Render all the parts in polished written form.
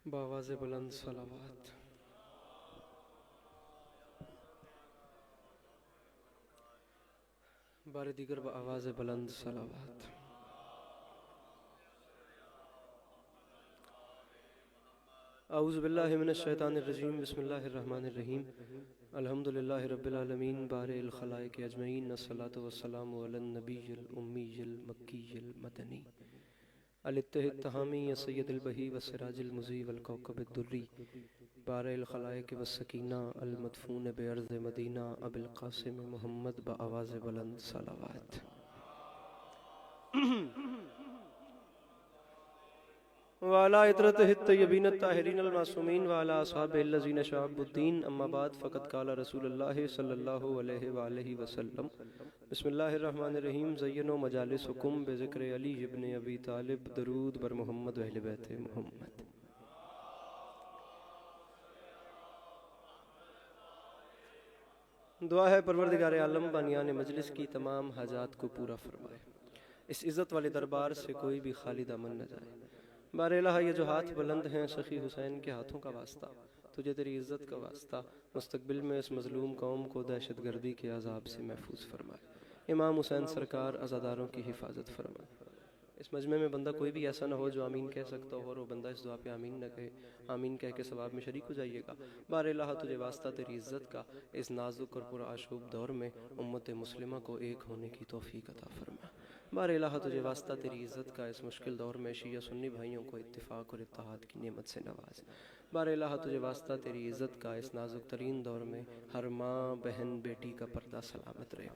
بآواز بلند صلوات. بار دیگر بآواز بلند صلوات. اعوذ باللہ من الشیطان الرجیم. بسم اللہ الرحمن الرحیم. الحمدللہ رب العالمین بارئ الخلائق اجمعین. الصلاۃ والسلام علی النبی الامی المکی المدنی الاتحاد التہامی سید البہی والسراج المضی والکوکب الدری بارئ الخلائق والسکینہ المدفون بارض مدینہ ابی القاسم محمد بآواز بلند صلوات. وعلى عطرته الطيبين الطاهرين المعصومين وعلى أصحابه الذين شعبوا الدين. أما بعد فقد قال رسول الله صلى الله عليه وآله وسلم. بسم الله الرحمن الرحيم. زينوا مجالسكم بذكر علي بن أبي طالب. درود بر محمد و اہل بیت محمد. دعا ہے پروردگار عالم بانیان مجلس کی تمام حاجات کو پورا فرمائے. اس عزت والے دربار سے کوئی بھی خالی دامن نہ جائے. بار الہ یہ جو ہاتھ بلند ہیں سخی حسین کے ہاتھوں کا واسطہ، تجھے تیری عزت کا واسطہ، مستقبل میں اس مظلوم قوم کو دہشت گردی کے عذاب سے محفوظ فرمائے. امام حسین سرکار عزاداروں کی حفاظت فرمائے. اس مجمع میں بندہ کوئی بھی ایسا نہ ہو جو آمین کہہ سکتا ہو اور وہ بندہ اس دعا پہ آمین نہ کہے. آمین کہہ کے ثواب میں شریک ہو جائیے گا. بار الہ تجھے واسطہ تیری عزت کا اس نازک اور پرآشوب دور میں امت مسلمہ کو ایک ہونے کی توفیق عطا فرما. بار الہ تجھے واسطہ تیری عزت کا اس مشکل دور میں شیعہ سنی بھائیوں کو اتفاق اور اتحاد کی نعمت سے نواز. بار الہ تجھے واسطہ تیری عزت کا اس نازک ترین دور میں ہر ماں بہن بیٹی کا پردہ سلامت رہے.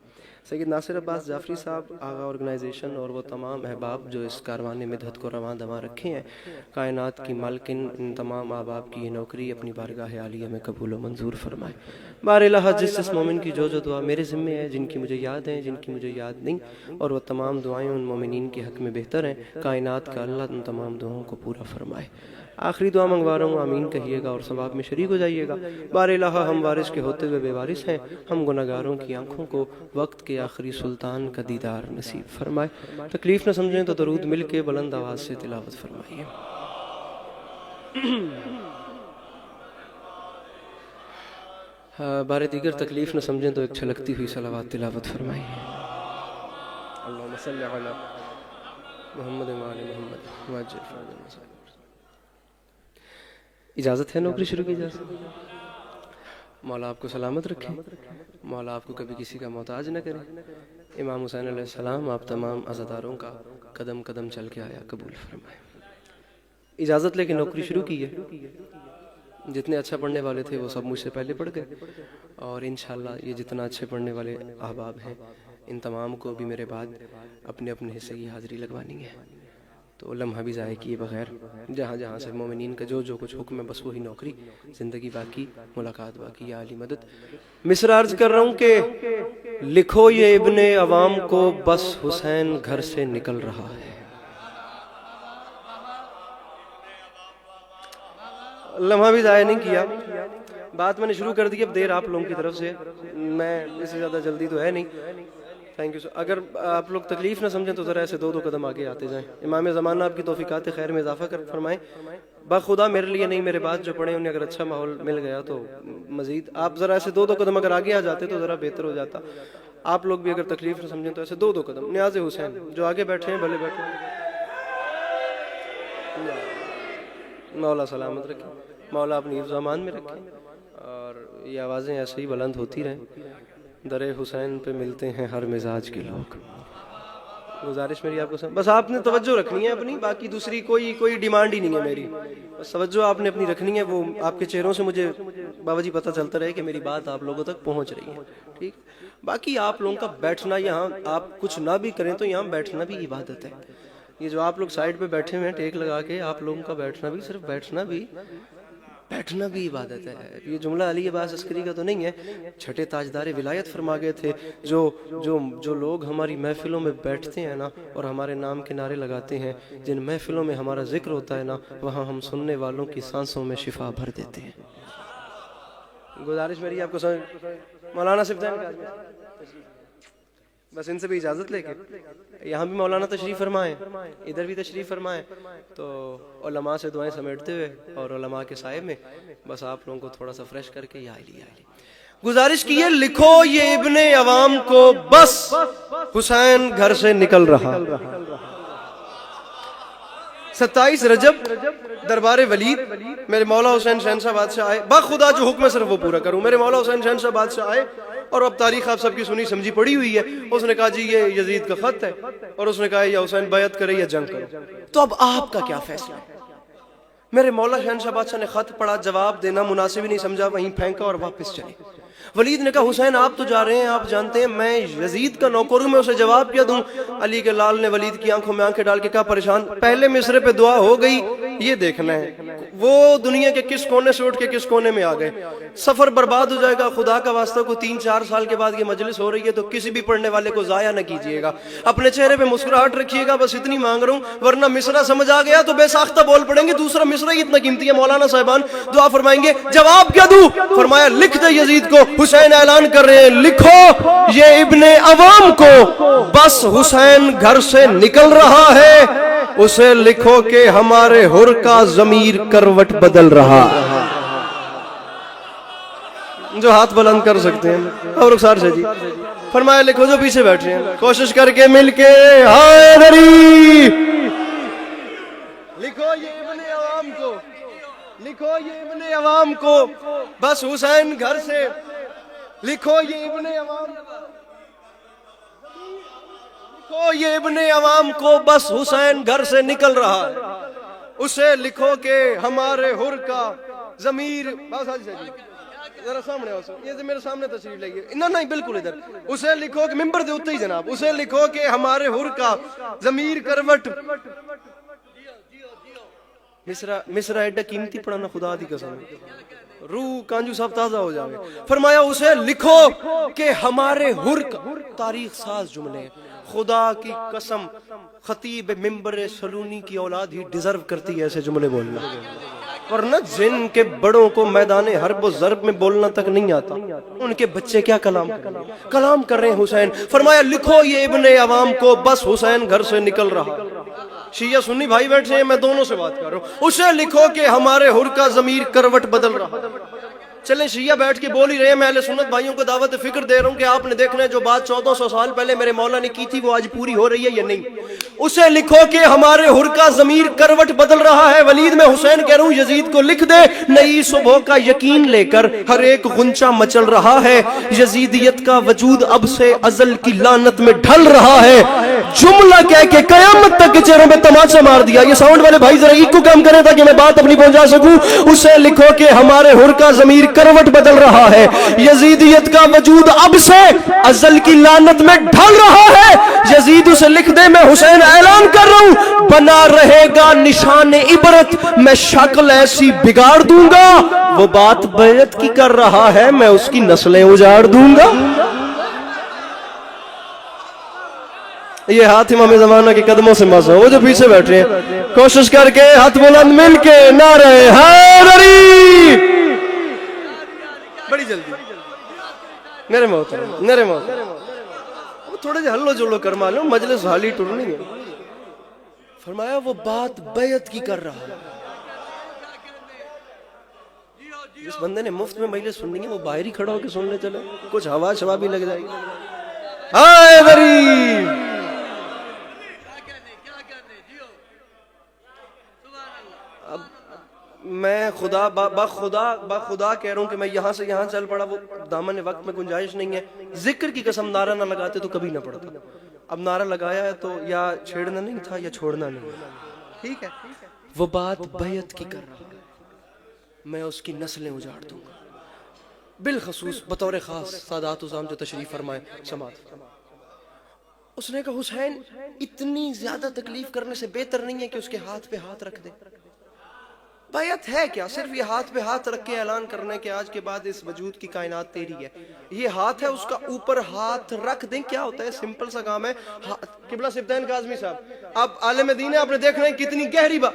سید ناصر عباس جعفری صاحب آغا آرگنائزیشن اور وہ تمام احباب جو اس کاروان مدحت کو رواں دواں رکھے ہیں، کائنات کی مالکن ان تمام احباب کی یہ نوکری اپنی بارگاہ عالیہ میں قبول و منظور فرمائے. بار الہ جس مومن کی جو دعا میرے ذمہ ہے، جن کی مجھے یاد ہے، جن کی مجھے یاد نہیں، اور وہ تمام دعائیں ان مومنین کے حق میں بہتر ہیں، کائنات کا اللہ ان تمام دعاؤں کو پورا فرمائے. آخری دعا منگوا رہا ہوں، آمین کہیے گا اور ثواب میں شریک ہو جائیے گا. بار الہ ہم وارث کے ہوتے ہوئے بے وارث ہیں، ہم گناہگاروں کی آنکھوں کو وقت کے آخری سلطان کا دیدار نصیب فرمائے. تکلیف نہ سمجھیں تو درود مل کے بلند آواز سے تلاوت فرمائیے. بار دیگر تکلیف نہ سمجھیں تو ایک چھلکتی ہوئی صلوات تلاوت فرمائیے. اللہم صلی علی محمد و آل محمد وعجل فرجنا. اجازت ہے نوکری شروع کی اجازت؟ مولا آپ کو سلامت رکھے، مولا آپ کو کبھی کسی کا محتاج نہ کرے. امام حسین علیہ السلام آپ تمام عزاداروں کا قدم قدم چل کے آیا قبول فرمائے. اجازت لے کے نوکری شروع کی ہے. جتنے اچھا پڑھنے والے تھے وہ سب مجھ سے پہلے پڑھ گئے، اور انشاءاللہ یہ جتنا اچھے پڑھنے والے احباب ہیں ان تمام کو بھی میرے بعد اپنے اپنے حصے کی حاضری لگوانی ہے. تو لمحہ بھی ضائع کیے بغیر جہاں جہاں سے مومنین کا جو کچھ حکم ہے بس وہی نوکری، زندگی باقی، ملاقات باقی. یا علی مدد. مصرع عرض کر رہا ہوں کہ لکھو یہ ابن عوام کو بس حسین گھر سے نکل رہا ہے. لمحہ بھی ضائع نہیں کیا، بات میں نے شروع کر دی. اب دیر آپ لوگوں کی طرف سے، میں اس سے زیادہ جلدی تو ہے نہیں. Thank you sir. اگر آپ لوگ تکلیف نہ سمجھیں تو ذرا ایسے دو قدم آگے آتے جائیں. امام زمانہ آپ کی توفیقات خیر میں اضافہ کر فرمائیں. بخدا میرے لیے نہیں، میرے بعد جو پڑھیں انہیں اگر اچھا ماحول مل گیا تو مزید آپ ذرا ایسے دو قدم اگر آگے آ جاتے تو ذرا بہتر ہو جاتا. آپ لوگ بھی اگر تکلیف نہ سمجھیں تو ایسے دو قدم. نیاز حسین جو آگے بیٹھے ہیں بھلے بیٹھے ہیں. مولا سلامت رکھیں، مولا اپنی حفظ و امان میں رکھیں، اور یہ آوازیں ایسے ہی بلند ہوتی رہیں. در حسین پہ ملتے ہیں ہر مزاج کے لوگ. گزارش میری آپ کو بس آپ نے توجہ رکھنی ہے اپنی، باقی دوسری کوئی ڈیمانڈ ہی نہیں ہے میری. بس توجہ آپ نے اپنی رکھنی ہے. وہ آپ کے چہروں سے مجھے بابا جی پتہ چلتا رہے کہ میری بات آپ لوگوں تک پہنچ رہی ہے. ٹھیک. باقی آپ لوگوں کا بیٹھنا، یہاں آپ کچھ نہ بھی کریں تو یہاں بیٹھنا بھی عبادت ہے. یہ جو آپ لوگ سائڈ پہ بیٹھے ہوئے ہیں ٹیک لگا کے، آپ لوگوں کا بیٹھنا بھی، صرف بیٹھنا بھی عبادت ہے. یہ جملہ علی عباس عسکری کا تو نہیں ہے. چھٹے تاجدار ولایت فرما گئے تھے جو لوگ ہماری محفلوں میں بیٹھتے ہیں نا اور ہمارے نام کے نعرے لگاتے ہیں، جن محفلوں میں ہمارا ذکر ہوتا ہے نا، وہاں ہم سننے والوں کی سانسوں میں شفا بھر دیتے ہیں. گزارش میری آپ کو مولانا صفدین بس ان سے بھی اجازت لے کے یہاں بھی مولانا تشریف فرمائیں، ادھر بھی تشریف فرمائیں، تو علماء سے دعائیں سمیٹتے ہوئے اور علماء کے سائے میں بس آپ لوگوں کو تھوڑا سا فریش کر کے یا علی گزارش کی ہے، لکھو یہ ابن عوام کو بس حسین گھر سے نکل رہا۔ 27 رجب دربار ولید میرے مولا حسین شہنشاہ بادشاہ آئے، بخدا جو حکم ہے صرف وہ پورا کروں، میرے مولا حسین شہنشاہ بادشاہ آئے اور اب تاریخ آپ سب کی سنی سمجھی پڑی ہوئی ہے۔ اس نے کہا جی یہ یزید کا خط ہے، اور اس نے کہا یا حسین بیعت کرے یا جنگ کرو، تو اب آپ کا کیا فیصلہ ہے؟ میرے مولا شہنشاہ بادشاہ نے خط پڑھا، جواب دینا مناسب ہی نہیں سمجھا، وہیں پھینکا اور واپس چلے۔ ولید نے کہا حسین آپ تو جا رہے ہیں، آپ جانتے ہیں میں یزید کا نوکر ہوں، میں اسے جواب کیا دوں؟ علی کے لال نے ولید کی آنکھوں میں آنکھیں ڈال کے کہا پریشان، پہلے مصرے پہ دعا ہو گئی، یہ دیکھنا ہے وہ دنیا کے کس کونے سے اٹھ کے کس کونے میں آ گئے، سفر برباد ہو جائے گا۔ خدا کا واسطہ کو 3-4 سال کے بعد یہ مجلس ہو رہی ہے تو کسی بھی پڑھنے والے کو ضائع نہ کیجیے گا، اپنے چہرے پہ مسکراہٹ رکھیے گا، بس اتنی مانگ رہا ہوں، ورنہ مصرع سمجھ آ گیا تو بے ساختہ بول پڑیں گے، دوسرا مصرع ہی اتنا قیمتی ہے۔ مولانا صاحبان دعا فرمائیں گے، جواب کیا دوں؟ فرمایا لکھ دے یزید کو، حسین اعلان کر رہے ہیں، لکھو یہ ابن عوام کو بس حسین گھر سے نکل رہا ہے، اسے لکھو کہ ہمارے حر کا ضمیر کروٹ بدل رہا۔ جو ہاتھ بلند کر سکتے ہیں اور رخسار سے جی فرمایا لکھو، جو پیچھے بیٹھے ہیں کوشش کر کے مل کے حیدری لکھو یہ ابن عوام کو، لکھو یہ ابن عوام کو بس حسین گھر سے، لکھو یہ ابن عوام، لکھو یہ ابن عوام کو بس حسین گھر سے نکل رہا ہے، اسے لکھو کہ ہمارے حر کا ضمیر، ذرا سامنے آؤ، یہ میرے سامنے تشریف لائیے، نہیں بالکل ادھر، اسے لکھو کہ ممبر دے اتنے ہی جناب، اسے لکھو کہ ہمارے حر کا ضمیر کروٹ، مصرع ایڈا قیمتی پڑھانا خدا دی قسم، روح کانجو صاحب تازہ ہو جاوے۔ فرمایا اسے لکھو کہ ہمارے حر کا، تاریخ ساز جملے، خدا کی قسم خطیب ممبر سلونی کی اولاد ہی ڈیزرو کرتی ہے ایسے جملے بولنا، ورنہ جن کے بڑوں کو میدان حرب و ضرب میں بولنا تک نہیں آتا، ان کے بچے کیا کلام کر رہے ہیں حسین۔ فرمایا لکھو یہ ابن عوام کو بس حسین گھر سے نکل رہا۔ شیعہ سنی بھائی بیٹھے ہیں، میں دونوں سے بات کر رہا ہوں، اسے لکھو کہ ہمارے حر کا ضمیر کروٹ بدل رہا۔ چلیں شیعہ بیٹھ کے بول ہی رہے ہیں، میں اہل سنت بھائیوں کو دعوت فکر دے رہا ہوں کہ آپ نے دیکھنا ہے جو بات 1400 سال پہلے میرے مولا نے کی تھی وہ آج پوری ہو رہی ہے یا نہیں۔ اسے لکھو کہ ہمارے حر کا ضمیر کروٹ بدل رہا ہے۔ ولید میں حسین کہہ رہا ہوں یزید کو لکھ دے، نئی صبح کا یقین لے کر ہر ایک غنچہ مچل رہا ہے، یزیدیت کا وجود اب سے ازل کی لعنت میں ڈھل رہا ہے۔ جملہ کہہ کے قیامت تک کے چہروں پہ تماچا مار دیا۔ یہ ساؤنڈ والے بھائی ذرا ایک کو کام کریں تاکہ میں بات اپنی پہنچا سکوں۔ اسے لکھو کہ ہمارے حر کا ضمیر کروٹ بدل رہا ہے، یزیدیت کا وجود اب سے ازل کی لعنت میں ڈھل رہا ہے۔ یزید اسے لکھ دے، میں حسین اعلان کر رہا ہوں بنا رہے گا نشان عبرت، میں شکل ایسی بگاڑ دوں گا، وہ بات بیعت کی کر رہا ہے، میں اس کی نسلیں اجاڑ دوں گا۔ یہ ہاتھ امام زمانہ کے قدموں سے مسا، وہ جو پیچھے بیٹھے ہیں کوشش کر کے ہاتھ بلند مل کے نعرہ حیدری، بڑی جلدی میرے محترم تھوڑے جے ہلو جلو کر معلوم مجلس حالی ٹرنی ہے۔ فرمایا وہ بات بیعت کی کر رہا ہے۔ جس بندے نے مفت میں مجلس سننی ہے وہ باہر ہی کھڑا ہو کے سننے چلے، کچھ ہوا شوا بھی لگ جائے گی۔ حیدری اب میں بخدا کہہ رہا ہوں کہ میں یہاں سے یہاں چل پڑا، وہ دامن وقت میں گنجائش نہیں ہے، ذکر کی قسم نعرہ نہ لگاتے تو کبھی نہ پڑتا، اب نعرہ لگایا ہے تو یا چھیڑنا نہیں تھا یا چھوڑنا نہیں، ٹھیک ہے۔ وہ بات بیعت کی کر رہا ہے، میں اس کی نسلیں اجاڑ دوں گا، بالخصوص بطور خاص سادات عظام جو تشریف فرمائے سماعت۔ اس نے کہا حسین اتنی زیادہ تکلیف کرنے سے بہتر نہیں ہے کہ اس کے ہاتھ پہ ہاتھ رکھ دے۔ بیعت ہے کیا؟ صرف یہ ہاتھ پہ ہاتھ رکھ کے اعلان کرنے کے آج کے بعد اس وجود کی کائنات تیری ہے، یہ ہاتھ ہے، اس کا اوپر ہاتھ رکھ دیں، کیا ہوتا ہے؟ سمپل سا کام ہے۔ قبلہ سبطین کاظمی صاحب آپ عالم دین ہیں، آپ نے دیکھنا ہے کتنی گہری بات،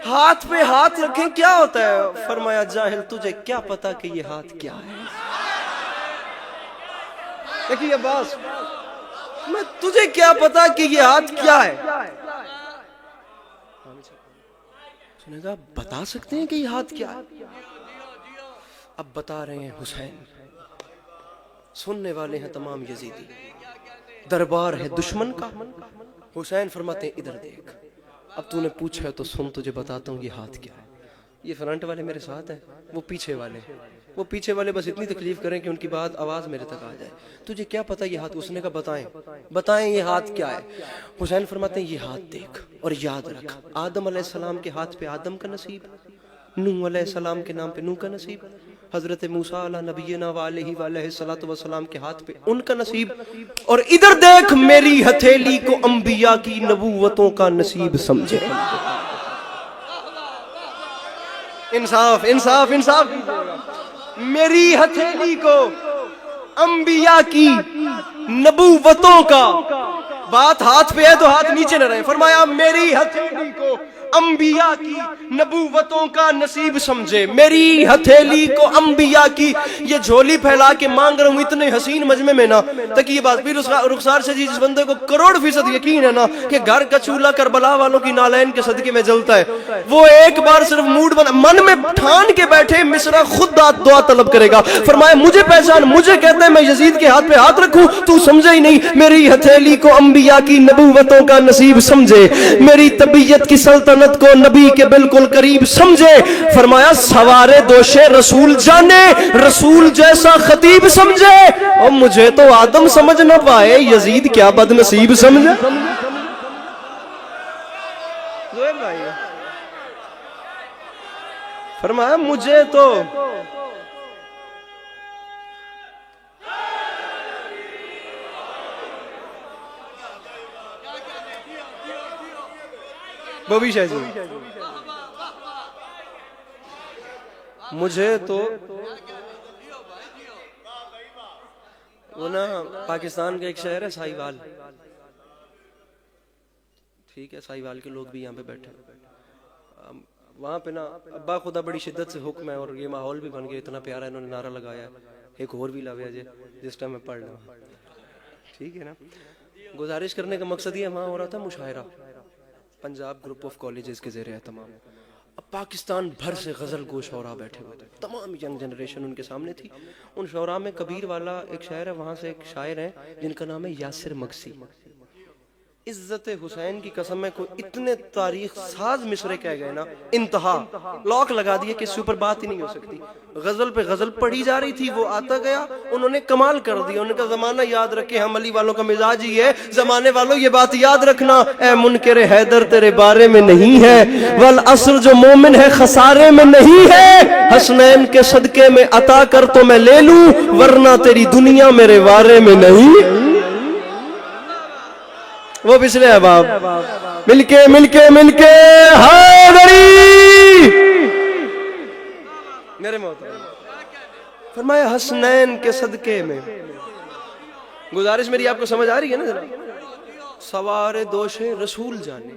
ہاتھ پہ ہاتھ رکھیں کیا ہوتا ہے؟ فرمایا جاہل تجھے کیا پتا کہ یہ ہاتھ کیا ہے؟ دیکھیے عباس میں تجھے کیا پتا کہ یہ ہاتھ کیا ہے؟ اس نے کہا بتا سکتے ہیں کہ یہ ہاتھ کیا ہے؟ اب بتا رہے ہیں حسین، سننے والے ہیں تمام یزیدی، دربار ہے دشمن کا۔ حسین فرماتے ہیں ادھر دیکھ، اب تو نے پوچھا ہے تو سن، تجھے بتاتا ہوں یہ ہاتھ کیا ہے۔ یہ فرنٹ والے میرے ساتھ ہیں، وہ پیچھے والے، وہ پیچھے والے بس اتنی تکلیف کریں کہ ان کی بات آواز میرے تک آ جائے۔ تجھے کیا پتا یہ ہاتھ؟ اس نے کہا بتائیں یہ ہاتھ کیا ہے؟ حسین فرماتے ہیں یہ ہاتھ دیکھ اور یاد رکھ، آدم علیہ السلام کے ہاتھ پہ آدم کا نصیب، نوح علیہ السلام کے نام پہ نوح کا نصیب، حضرت موسیٰ علیہ نبینا وعلیہ الصلاۃ والسلام کے ہاتھ پہ ان کا نصیب، اور ادھر دیکھ میری ہتھیلی کو انبیاء کی نبوتوں کا نصیب سمجھے۔ انصاف انصاف انصاف، میری ہتھیلی کو انبیاء کی نبوتوں کا، بات ہاتھ پہ ہے تو ہاتھ نیچے نہ رہے، فرمایا میری ہتھیلی کو انبیاء کی نبوتوں کا نصیب سمجھے، میری ہتھیلی کو انبیاء کی۔ یہ جھولی پھیلا کے مانگ رہا ہوں اتنے حسین مجمع میں نا، تاکہ یہ بات بھی رخسار سے جس بندے کو کروڑ فیصد یقین ہے نا کہ گھر کا چولہا کربلا والوں کی نالین کے صدقے میں جلتا ہے، وہ ایک بار صرف موڈ بنا من میں ٹھان کے بیٹھے مصرع خود دعا طلب کرے گا۔ فرمایا مجھے پہچان، مجھے کہتے ہیں میں یزید کے ہاتھ پہ ہاتھ رکھوں، تو سمجھے ہی نہیں، میری ہتھیلی کو انبیاء کی نبوتوں کا نصیب سمجھے، میری طبیعت کی سلطنت کو نبی کے بالکل قریب سمجھے۔ فرمایا سوارے دوشے رسول جانے، رسول جیسا خطیب سمجھے، اور مجھے تو آدم سمجھ نہ پائے، یزید کیا بد نصیب سمجھے۔ فرمایا مجھے تو بوبی شاہ جی، مجھے تو وہ نا پاکستان کا ایک شہر ہے سائیوال، ٹھیک ہے، سائیوال کے لوگ بھی یہاں پہ بیٹھے، وہاں پہ نا ابا خدا بڑی شدت سے حکم ہے، اور یہ ماحول بھی بن گیا، اتنا پیارا انہوں نے نعرہ لگایا ہے، ایک اور بھی لاویا جس ٹائم میں پڑھ رہا ہوں، ٹھیک ہے نا۔ گزارش کرنے کا مقصد یہ وہاں ہو رہا تھا مشاعرہ، پنجاب گروپ آف کالجز کے زیر اہتمام، اب پاکستان بھر سے غزل گو شعراء بیٹھے ہوئے تھے، تمام ینگ جنریشن ان کے سامنے تھی۔ ان شعراء میں کبیر والا ایک شاعر ہے، وہاں سے ایک شاعر ہیں جن کا نام ہے یاسر مگسی۔ عزت حسین کی قسم میں کوئی اتنے تاریخ ساز مصرے کہہ گئے نا، انتہا، لاک لگا دیا کہ اس سے اوپر بات ہی نہیں ہو سکتی۔ غزل پہ غزل پڑھی جا رہی تھی، وہ آتا گیا، انہوں نے کمال کر دیا، انہوں نے کہا زمانہ یاد رکھے، ہم علی والوں کا مزاج ہی ہے، زمانے والوں یہ بات یاد رکھنا، اے منکر حیدر تیرے بارے میں نہیں ہے، والعصر جو مومن ہے خسارے میں نہیں ہے، حسنین کے صدقے میں عطا کر تو میں لے لوں، ورنہ تیری دنیا میرے وارے میں نہیں۔ وہ پچھلے احباب مل کے حیدری میرے محترم، فرمایا حسنین کے صدقے میں، گزارش میری آپ کو سمجھ آ رہی ہے نا ذرا، سوارے دوشے رسول جانے،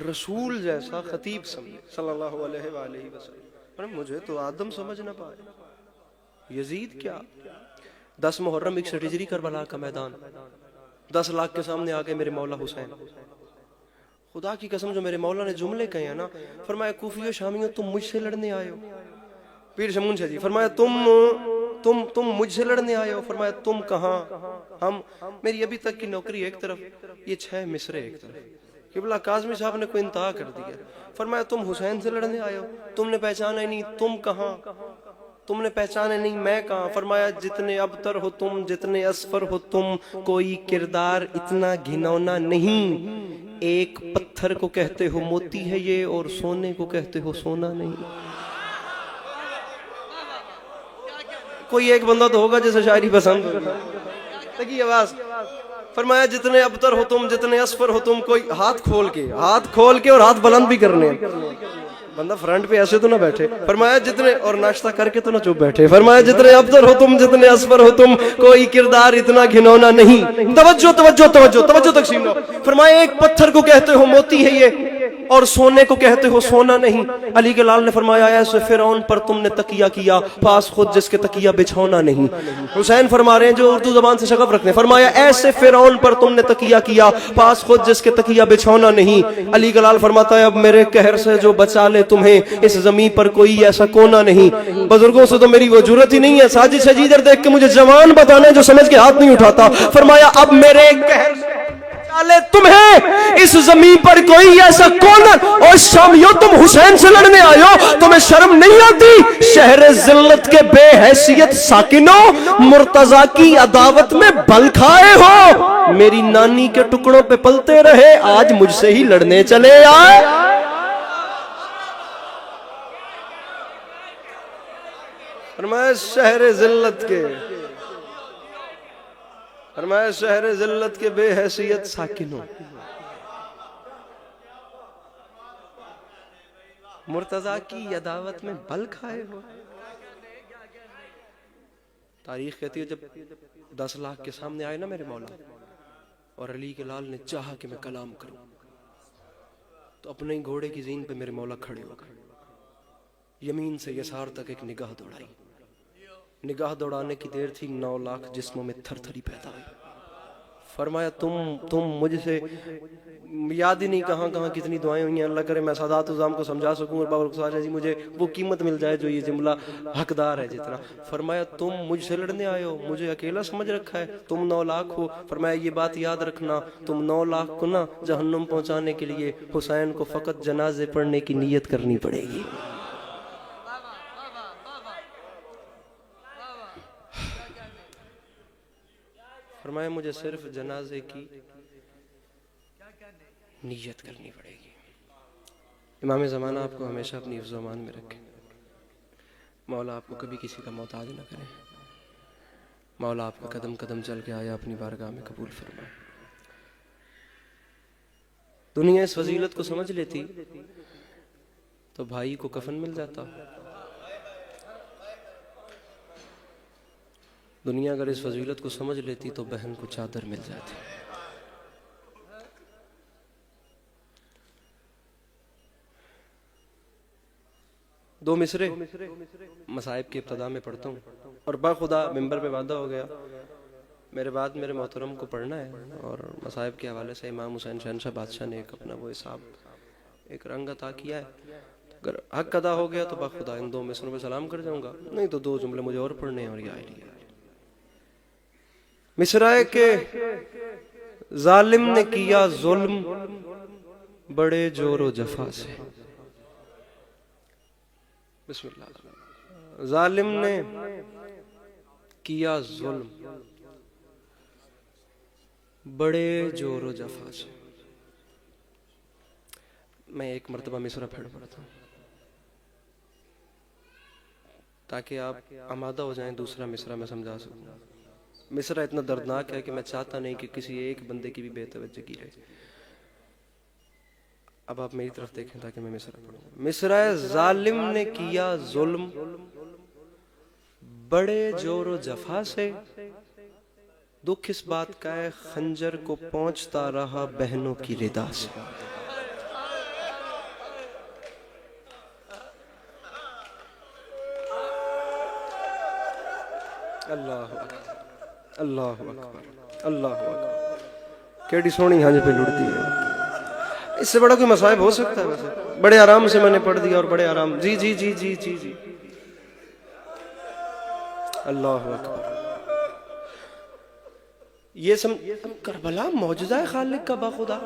رسول جیسا خطیب سمجھے صلی اللہ علیہ وآلہ وسلم۔ مجھے تو آدم سمجھ نہ پائے، یزید کیا۔ 10 محرم 61 ہجری کربلا کا میدان، 10 لاکھ کے سامنے آگئے میرے مولا حسین۔ خدا کی قسم جو میرے مولا نے جملے کہے ہیں نا، فرمایا کوفیو شامیوں تم مجھ سے لڑنے آئے ہو، پیر شمون شاہ جی فرمایا تم مجھ سے لڑنے آئے ہو، فرمایا تم کہاں، ہم، میری ابھی تک کی نوکری ایک طرف، یہ 6 مصرے ایک طرف، قبلہ کاظمی صاحب نے کوئی انتہا کر دیا۔ فرمایا تم حسین سے لڑنے آئے ہو، تم نے پہچانا ہی نہیں، تم کہاں، تم نے پہچانا نہیں، میں کہاں۔ فرمایا جتنے ابتر ہو تم، جتنے اسفر ہو تم، کوئی کردار اتنا گھنونا نہیں، ایک پتھر کو کہتے ہو موتی ہے یہ، اور سونے کو کہتے ہو سونا نہیں۔ کوئی ایک بندہ تو ہوگا جسے شاعری پسند ہوگی، دیکھیے آواز۔ فرمایا جتنے ابتر ہو تم، جتنے اسفر ہو تم، کوئی ہاتھ کھول کے اور ہاتھ بلند بھی کرنے، بندہ فرنٹ پہ ایسے تو نہ بیٹھے۔ فرمایا جتنے، اور ناشتہ کر کے تو نہ چپ بیٹھے۔ فرمایا جتنے ابتر ہو تم، جتنے اسفر ہو تم، کوئی کردار اتنا گھنونا نہیں۔ توجہ توجہ توجہ توجہ تقسیم نو۔ فرمایا ایک پتھر کو کہتے ہو موتی ہے یہ، اور سونے کو کہتے ہو سونا نہیں. علی کے لال نے فرمایا ایسے فرعون پر تم نے تکیہ کیا پاس خود جس کے تکیہ بچھونا نہیں. حسین فرما رہے ہیں جو اردو زبان سے شغف رکھتے ہیں, فرمایا ایسے فرعون پر تم نے تکیہ کیا پاس خود جس کے تکیہ بچھونا نہیں. علی کا لال فرماتا ہے اب میرے قہر سے جو بچا لے تمہیں اس زمین پر کوئی ایسا کونا نہیں. بزرگوں سے تو میری وہ جرت ہی نہیں ہے, ساجد شجی ادھر دیکھ کے مجھے جوان بتانا جو سمجھ کے ہاتھ نہیں اٹھاتا. فرمایا اب میرے قہر سے تمہیں اس زمین پر کوئی ایسا کونا. اور شامیوں تم حسین سے لڑنے آئے ہو, تمہیں شرم نہیں آتی؟ شہر ذلت کے بے حیثیت ساکنوں, مرتضی کی عداوت میں بل کھائے ہو. میری نانی کے ٹکڑوں پہ پلتے رہے, آج مجھ سے ہی لڑنے چلے آئے. فرمایا شہر ذلت کے, فرمایا شہر ذلت کے بے حیثیت ساکنوں, مرتضی کی عداوت میں بل کھائے ہو. تاریخ کہتی ہے جب 10 لاکھ کے سامنے آئے نا میرے مولا, اور علی کے لال نے چاہا کہ میں کلام کروں, تو اپنے ہی گھوڑے کی زین پہ میرے مولا کھڑے ہو گئے, یمین سے یسار تک ایک نگاہ دوڑائی. نگاہ دوڑانے کی دیر تھی 9 لاکھ جسموں میں تھر تھری پیدا ہوئی. فرمایا تم مجھ سے یاد ہی نہیں کہاں کہاں کتنی دعائیں ہوئی ہیں, اللہ کرے میں سادات عظام کو سمجھا سکوں اور بابر خواجہ جی مجھے وہ قیمت مل جائے جو یہ جملہ حقدار ہے جتنا. فرمایا تم مجھ سے لڑنے آئے ہو, مجھے اکیلا سمجھ رکھا ہے, تم 9 لاکھ ہو. فرمایا یہ بات یاد رکھنا, تم 9 لاکھ کو نا جہنم پہنچانے کے لیے حسین کو فقط جنازے پڑھنے کی نیت کرنی پڑے گی. فرمایا مجھے صرف جنازے کی نیت کرنی پڑے گی. امام زمانہ آپ کو ہمیشہ اپنی حفظ و امان میں رکھے. مولا آپ کو کبھی کسی کا محتاج نہ کرے. مولا آپ کا قدم قدم چل کے آیا اپنی بارگاہ میں قبول فرمائے. دنیا اس فضیلت کو سمجھ لیتی تو بھائی کو کفن مل جاتا. دنیا اگر اس فضیلت کو سمجھ لیتی تو بہن کو چادر مل جاتی. دو مصرے مصائب کی ابتدا میں پڑھتا ہوں, اور باخدا ممبر پہ وعدہ ہو گیا میرے بعد میرے محترم کو پڑھنا ہے, اور مصائب کے حوالے سے امام حسین شہنشاہ بادشاہ نے ایک اپنا وہ حساب ایک رنگ عطا کیا ہے. اگر حق ادا ہو گیا تو باخدا ان 2 مصروں پہ سلام کر جاؤں گا, نہیں تو 2 جملے مجھے اور پڑھنے ہیں. اور یہ آئے مصرائے کہ ظالم نے کیا ظلم بڑے جور و جفا سے. بسم اللہ. ظالم نے کیا ظلم بڑے جور و جفا سے. میں ایک مرتبہ مصرع پھر پڑھتا ہوں تاکہ آپ آمادہ ہو جائیں. دوسرا مصرع میں سمجھا سکوں. مصرع اتنا دردناک ہے کہ میں چاہتا نہیں کہ کسی ایک بندے کی بھی بے توجہی رہے. اب آپ میری طرف دیکھیں تاکہ میں مصرع پڑھوں. مصرع ظالم نے کیا ظلم بڑے جور و جفا سے, دکھ اس بات کا ہے خنجر کو پہنچتا رہا بہنوں کی ردا سے. اللہ اکبر, اللہ اکبر, اللہ اکبر. کیڑی سونی ہنج پہ لڑتی ہے. اس سے بڑا کوئی مصائب ہو سکتا ہے؟ ویسے بڑے آرام سے میں نے پڑھ دیا, اور بڑے آرام. جی جی جی جی جی جی. اللہ اکبر. یہ کربلا معجزہ ہے خالق کا باخدا.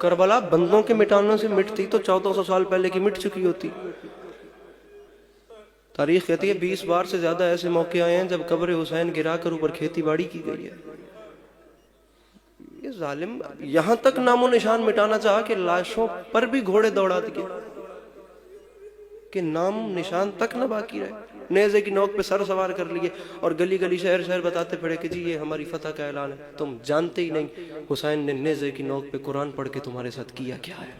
کربلا بندوں کے مٹانے سے مٹتی تو 1400 سال پہلے کی مٹ چکی ہوتی. تاریخ کہتی ہے 20 بار سے زیادہ ایسے موقع آئے ہیں جب قبر حسین گرا کر اوپر کھیتی باڑی کی گئی ہے. یہ ظالم یہاں تک نام و نشان مٹانا چاہا کہ لاشوں پر بھی گھوڑے دوڑا دیے کہ نام نشان تک نہ باقی رہے. نیزے کی نوک پہ سر سوار کر لیے اور گلی گلی شہر شہر بتاتے پڑے کہ جی یہ ہماری فتح کا اعلان ہے. تم جانتے ہی نہیں حسین نے نیزے کی نوک پہ قرآن پڑھ کے تمہارے ساتھ کیا کیا ہے.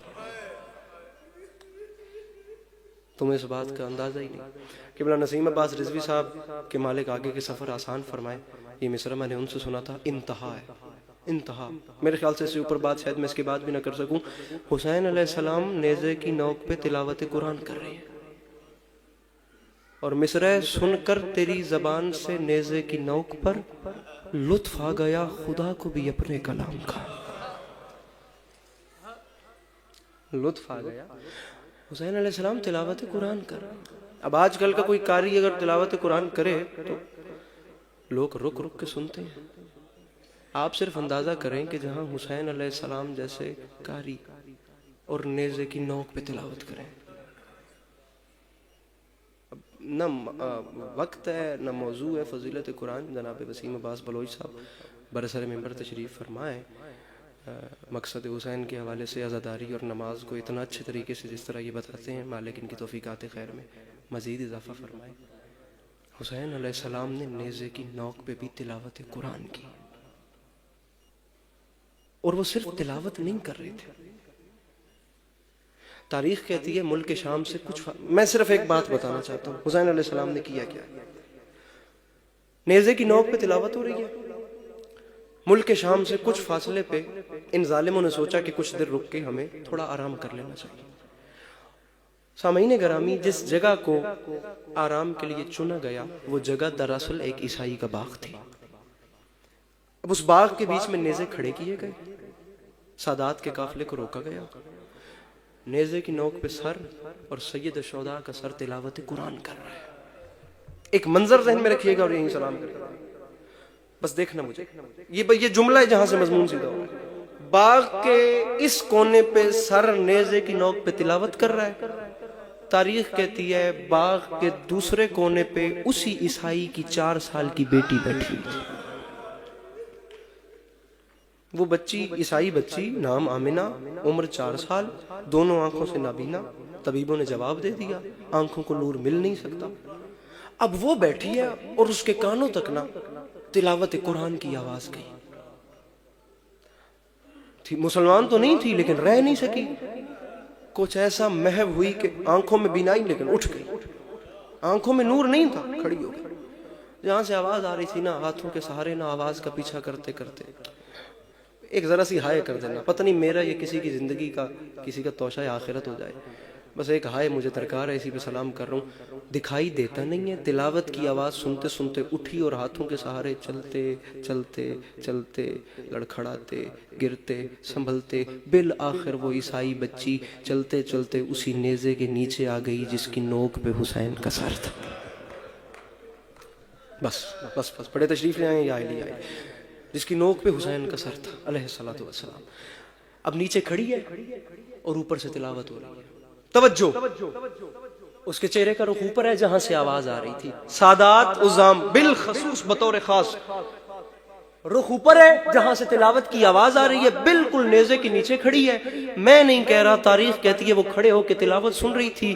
تمہیں اس بات کا اندازہ ہی نہیں. قبلہ نسیم عباس رضوی صاحب کے مالک آگے کے سفر آسان فرمائے. یہ مصرع میں نے ان سے سنا تھا, انتہا ہے. انتہا. میرے خیال سے اس سے اوپر بات شاید میں اس کے بعد بھی نہ کر سکوں. حسین علیہ السلام نیزے کی نوک پہ تلاوت قرآن کر رہے ہیں اور مصرع سن کر تیری زبان سے نیزے کی نوک پر لطف آ گیا خدا کو بھی اپنے کلام کا. لطف آ گیا. حسین علیہ السلام تلاوت قرآن کر رہے ہیں. اب آج کل کا کوئی قاری اگر تلاوت قرآن کرے تو لوگ رک رک کے سنتے ہیں. آپ صرف اندازہ کریں کہ جہاں حسین علیہ السلام جیسے قاری اور نیزے کی نوک پہ تلاوت کریں. نہ وقت ہے نہ موضوع ہے فضیلت قرآن. جناب وسیم عباس بلوچ صاحب برسر ممبر تشریف فرمائے. مقصد حسین کے حوالے سے عزاداری اور نماز کو اتنا اچھے طریقے سے جس طرح یہ بتاتے ہیں، مالک ان کی توفیقات خیر میں مزید اضافہ فرمائے. حسین علیہ السلام نے نیزے کی نوک پہ بھی تلاوت قرآن کی، اور وہ صرف تلاوت نہیں کر رہے تھے. تاریخ کہتی ہے ملک شام سے کچھ میں صرف ایک بات بتانا چاہتا ہوں حسین علیہ السلام نے کیا کیا. نیزے کی نوک پہ تلاوت ہو رہی ہے، ملک شام سے کچھ فاصلے پہ ان ظالموں نے سوچا کہ کچھ دیر رک کے ہمیں تھوڑا آرام کر لینا چاہیے. سامعین گرامی، جس جگہ کو آرام کے لیے چنا گیا وہ جگہ دراصل ایک عیسائی کا باغ تھی. اب اس باغ کے بیچ میں نیزے کھڑے کیے گئے، سادات کے قافلے کو روکا گیا. نیزے کی نوک پہ سر اور سید الشہداء کا سر تلاوت قرآن کر رہا ہے. ایک منظر ذہن میں رکھیے گا اور یہیں سلام کرے گا. بس دیکھنا مجھے یہ جملہ ہے جہاں سے مضمون سیدھا ہو. باغ کے اس کونے پہ سر نیزے کی نوک پہ تلاوت کر رہا ہے. تاریخ کہتی ہے باغ کے دوسرے کونے پہ اسی عیسائی کی 4 سال کی بیٹی بیٹھی تھی. وہ بچی عیسائی بچی، نام آمنہ، عمر 4 سال، دونوں آنکھوں سے نابینا. طبیبوں نے جواب دے دیا آنکھوں کو نور مل نہیں سکتا. اب وہ بیٹھی ہے اور اس کے کانوں تک نہ تلاوت قرآن کی آواز گئی. مسلمان تو نہیں تھی لیکن رہ نہیں سکی. کچھ ایسا محو ہوئی کہ آنکھوں میں بینائی لیکن اٹھ گئی. آنکھوں میں نور نہیں تھا، کھڑی ہو گئی. جہاں سے آواز آ رہی تھی نہ ہاتھوں کے سہارے نہ آواز کا پیچھا کرتے کرتے ایک ذرا سی ہائے کر دینا. پتہ نہیں میرا یہ کسی کی زندگی کا کسی کا توشہ آخرت ہو جائے. بس ایک ہائے مجھے درکار ہے، اسی پہ سلام کر رہا ہوں. دکھائی دیتا نہیں ہے. تلاوت کی آواز سنتے سنتے اٹھی اور ہاتھوں کے سہارے چلتے چلتے چلتے لڑکھڑاتے گرتے سنبھلتے بالآخر وہ عیسائی بچی چلتے چلتے اسی نیزے کے نیچے آ گئی جس کی نوک پہ حسین کا سر تھا. بس بس بس بڑے تشریف لے آئے یا لے آئے. جس کی نوک پہ حسین کا سر تھا علیہ الصلوۃ والسلام. اب نیچے کھڑی ہے اور اوپر سے تلاوت ہو رہی ہے. توجہ، اس کے چہرے کا رخ اوپر ہے جہاں سے آواز آ رہی تھی. سادات عظام بالخصوص بطور خاص رخ اوپر ہے جہاں سے تلاوت کی آواز آ رہی ہے. بالکل نیزے کے نیچے کھڑی ہے. میں نہیں کہہ رہا، تاریخ کہتی ہے وہ کھڑے ہو کے تلاوت سن رہی تھی.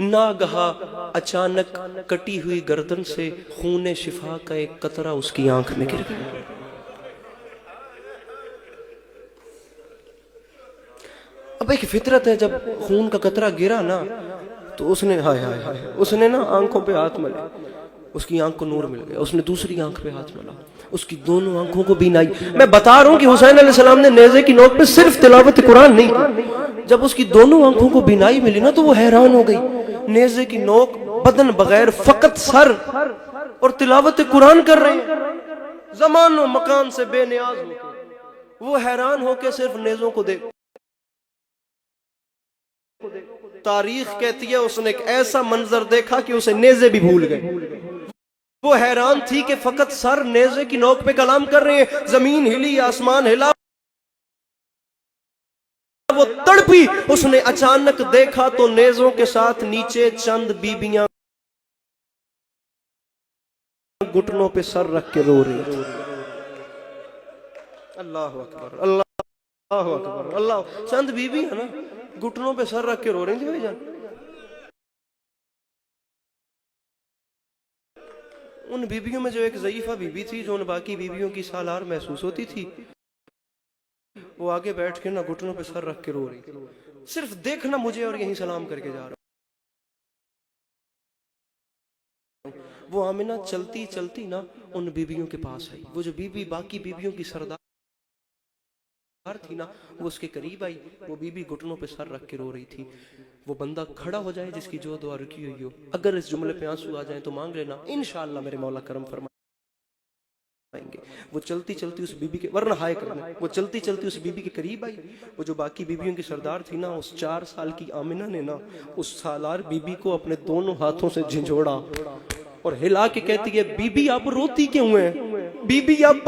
ناگہا اچانک کٹی ہوئی گردن سے خون شفا کا ایک قطرہ اس کی آنکھ میں گر گیا. اب ایک فطرت ہے، جب خون کا قطرہ گرا نا تو اس نے ہائے ہائے ہائے اس نے نا آنکھوں پہ ہاتھ ملے. اس کی آنکھ کو نور مل گیا. اس نے دوسری آنکھ پہ ہاتھ ملا. اس کی دونوں آنکھوں کو بینائی. میں بتا رہا ہوں کہ حسین علیہ السلام نے نیزے کی نوک پہ صرف تلاوت قرآن نہیں کی. جب اس کی دونوں آنکھوں کو بینائی ملی نا تو وہ حیران ہو گئی. نیزے کی نوک بدن بغیر فقط سر اور تلاوت قرآن کر رہے ہیں. زمان و مکان سے بے نیاز ہو کے وہ حیران ہو کے صرف نیزوں کو دیکھ. تاریخ کہتی ہے اس نے ایک ایسا منظر دیکھا کہ اسے نیزے بھی بھول گئے. وہ حیران تھی کہ فقط سر نیزے کی نوک پہ کلام کر رہے ہیں. زمین ہلی، آسمان ہلا، وہ تڑپی. اس نے اچانک دیکھا تو نیزوں کے ساتھ نیچے چند بیبیاں گھٹنوں پہ سر رکھ کے رو رہی تھی. اللہ اکبر، اللہ اکبر، اللہ. چند بیبی ہے نا گھٹنوں پہ سر رکھ کے رو رہی تھی. بھائی جان، ان بیبیوں میں جو ایک ضعیفہ بیوی تھی جو ان باقی بیبیوں کی سالار محسوس ہوتی تھی، وہ آگے بیٹھ کے نا گھٹنوں پہ سر رکھ کے رو رہی تھی. صرف دیکھنا مجھے اور یہیں سلام کر کے جا رہا ہوں. وہ آمنہ چلتی چلتی نا ان بیبیوں کے پاس آئی. وہ جو بیوی باقی بیبیوں کی سردار تھی نا وہ اس کے قریب آئی, وہ بی بی گھٹنوں پہ سر رکھ کے رو رہی تھی. وہ بندہ کھڑا ہو جائے جس کی جو دعا رکی ہوئی ہو, اگر اس جملے پہ آنسو آ جائیں تو مانگ لینا, انشاءاللہ میرے مولا کرم فرمائیں گے. وہ چلتی چلتی اس بی بی کے, ورنہ ہائے کرنا, وہ چلتی چلتی اس بی بی کے قریب آئی. وہ جو باقی بیویوں کی سردار تھی نا, اس 4 سال کی آمنہ نے نا اس سالار بی بی کو اپنے دونوں ہاتھوں سے جھنجھوڑا اور ہلا کے کہتی ہے, بی بی آپ روتی کیوں ہیں؟ بی بی آپ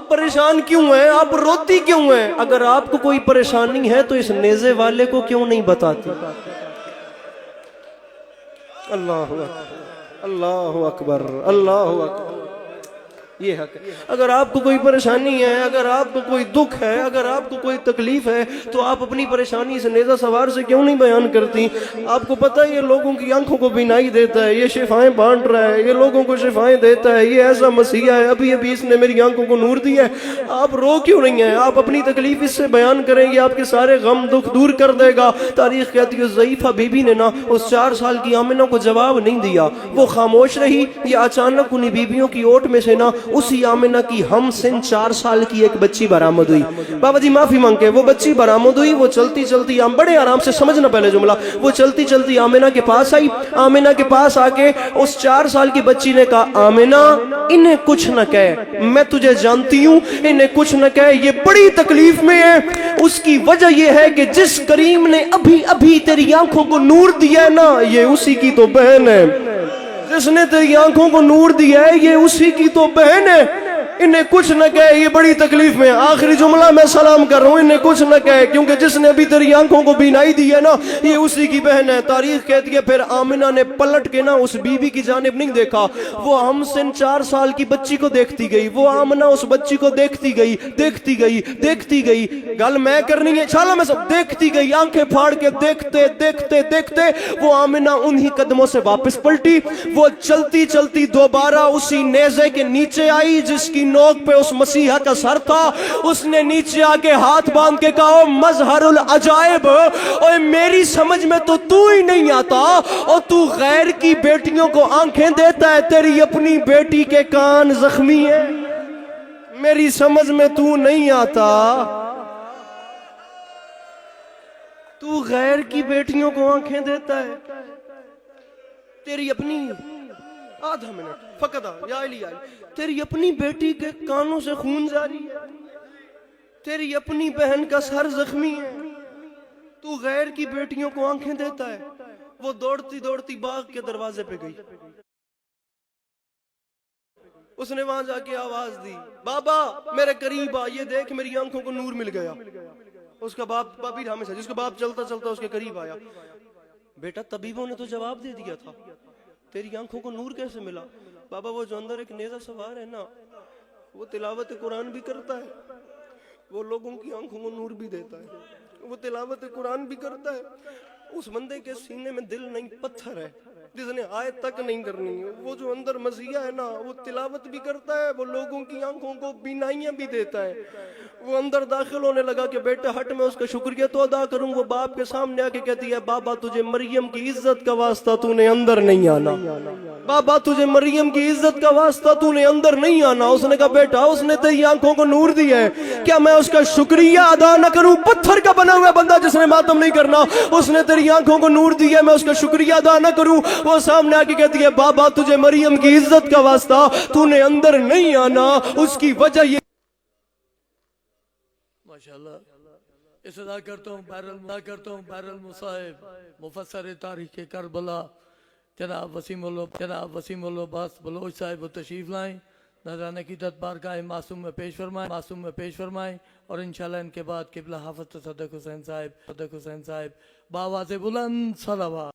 پریشان کیوں ہیں؟ آپ روتی کیوں ہیں؟ اگر آپ کو کوئی پریشانی ہے تو اس نیزے والے کو کیوں نہیں بتاتی؟ اللہ اکبر, اللہ اکبر, اللہ اکبر. یہ حق ہے. اگر آپ کو کوئی پریشانی ہے, اگر آپ کو کوئی دکھ ہے, اگر آپ کو کوئی تکلیف ہے, تو آپ اپنی پریشانی اس نیزہ سوار سے کیوں نہیں بیان کرتی؟ آپ کو پتہ ہے یہ لوگوں کی آنکھوں کو بینائی دیتا ہے, یہ شفائیں بانٹ رہا ہے, یہ لوگوں کو شفائیں دیتا ہے, یہ ایسا مسیح ہے, ابھی اس نے میری آنکھوں کو نور دیا ہے. آپ رو کیوں نہیں ہیں؟ آپ اپنی تکلیف اس سے بیان کریں گے, آپ کے سارے غم دکھ دور کر دے گا. تاریخ کہتی ہے ضعیفہ بی بی نے نا اس 4 سال کی آمنہ کو جواب نہیں دیا, وہ خاموش رہی. یہ اچانک انہی بیویوں کی اوٹ میں سے نا اسی آمنہ کی ہم سن 4 سال کی ایک بچی برآمد ہوئی. بابا جی معافی مانگ کے, وہ بچی برآمد ہوئی. وہ چلتی چلتی, بڑے آرام سے سمجھنا پہلے جملہ, وہ چلتی چلتی آمنہ کے پاس آئی. آمنہ کے پاس آ کے اس 4 سال کی بچی نے کہا, آمنہ انہیں کچھ نہ کہے, میں تجھے جانتی ہوں, انہیں کچھ نہ کہے, یہ بڑی تکلیف میں ہے. اس کی وجہ یہ ہے کہ جس کریم نے ابھی ابھی تیری آنکھوں کو نور دیا ہے نا, یہ اسی کی تو بہن ہے. جس نے تیری آنکھوں کو نور دیا ہے یہ اسی کی تو بہن ہے. انہیں کچھ نہ کہے, یہ بڑی تکلیف میں. آخری جملہ میں سلام کر رہا ہوں, انہیں کچھ نہ کہے, کیونکہ جس نے ابھی تیری آنکھوں کو بینائی دی ہے نا یہ اسی کی بہن ہے. تاریخ کہتی ہے پھر آمنہ نے پلٹ کے نا اس بی بی کی جانب نہیں دیکھا, وہ ہم سن 4 سال کی بچی کو دیکھتی گئی. وہ آمنہ اس بچی کو دیکھتی گئی, دیکھتی گئی, دیکھتی گئی. گل میں کرنی ہے چھالا میں سب, دیکھتی گئی آنکھیں پھاڑ کے, دیکھتے دیکھتے دیکھتے وہ آمنہ انہی قدموں سے واپس پلٹی. وہ چلتی چلتی دوبارہ اسی نیزے کے نیچے آئی جس کی نوک پہ اس مسیحا کا سر تھا. اس نے نیچے آ کے ہاتھ باندھ کے کہا, مظہر العجائب, اور میری سمجھ میں تو ہی نہیں آتا, اور تو غیر کی بیٹیوں کو آنکھیں دیتا ہے, تیری اپنی بیٹی کے کان زخمی ہیں. میری سمجھ میں تو نہیں آتا, تو غیر کی بیٹیوں کو آنکھیں دیتا ہے, تیری اپنی, آدھا منٹ فقط یا علی, تیری اپنی بیٹی کے کانوں سے خون جاری ہے, تیری اپنی بہن کا سر زخمی ہے, تو غیر کی بیٹیوں کو آنکھیں دیتا ہے. وہ دوڑتی دوڑتی باغ کے دروازے پہ گئی. اس نے وہاں جا کے آواز دی, بابا میرے قریب آ, یہ دیکھ میری آنکھوں کو نور مل گیا. اس کا باپ بابی رحمت سے, جس کا باپ چلتا چلتا اس کے قریب آیا. بیٹا طبیبوں نے تو جواب دے دیا تھا, تیری آنکھوں کو نور کیسے ملا؟ بابا وہ جو اندر ایک نیزہ سوار ہے نا, وہ تلاوت قرآن بھی کرتا ہے, وہ لوگوں کی آنکھوں کو نور بھی دیتا ہے. وہ تلاوت قرآن بھی کرتا ہے, اس بندے کے سینے میں دل نہیں پتھر ہے جس نے آیت تک نہیں کرنی. وہ جو اندر مسیحا ہے نا وہ تلاوت بھی کرتا ہے, وہ لوگوں کی آنکھوں کو بینائیاں بھی دیتا ہے. وہ اندر داخل ہونے لگا کہ بیٹا ہٹ, میں اس کا شکریہ تو ادا کروں. وہ باپ کے سامنے آ کے کہتی ہے, بابا تجھے مریم کی عزت کا واسطہ تو نے اندر نہیں آنا, بابا تجھے مریم کی عزت کا واسطہ تو نے اندر نہیں آنا. اس نے کہا بیٹا اس نے تیری آنکھوں کو نور دیا ہے, کیا میں اس کا شکریہ ادا نہ کروں؟ پتھر کا بنا ہوا بندہ جس نے ماتم نہیں کرنا, اس نے تیری آنکھوں کو نور دیا ہے, میں اس کا شکریہ ادا نہ کروں؟ وہ سامنے آ کے کہتی ہے, بابا تجھے مریم کی عزت کا واسطہ تو نے اندر نہیں آنا, اس کی وجہ یہ. ماشاءاللہ. اس ادا کرتا ہوں بہر المصائب مفسر تاریخ کربلا جناب وسیم العباس بلوچ صاحب وہ تشریف لائیں, نذرانہ کی بارگاہ معصوم میں پیش فرمائیں, اور انشاءاللہ ان کے بعد قبلہ حافظ صدق حسین صاحب بآواز بلند صلوات.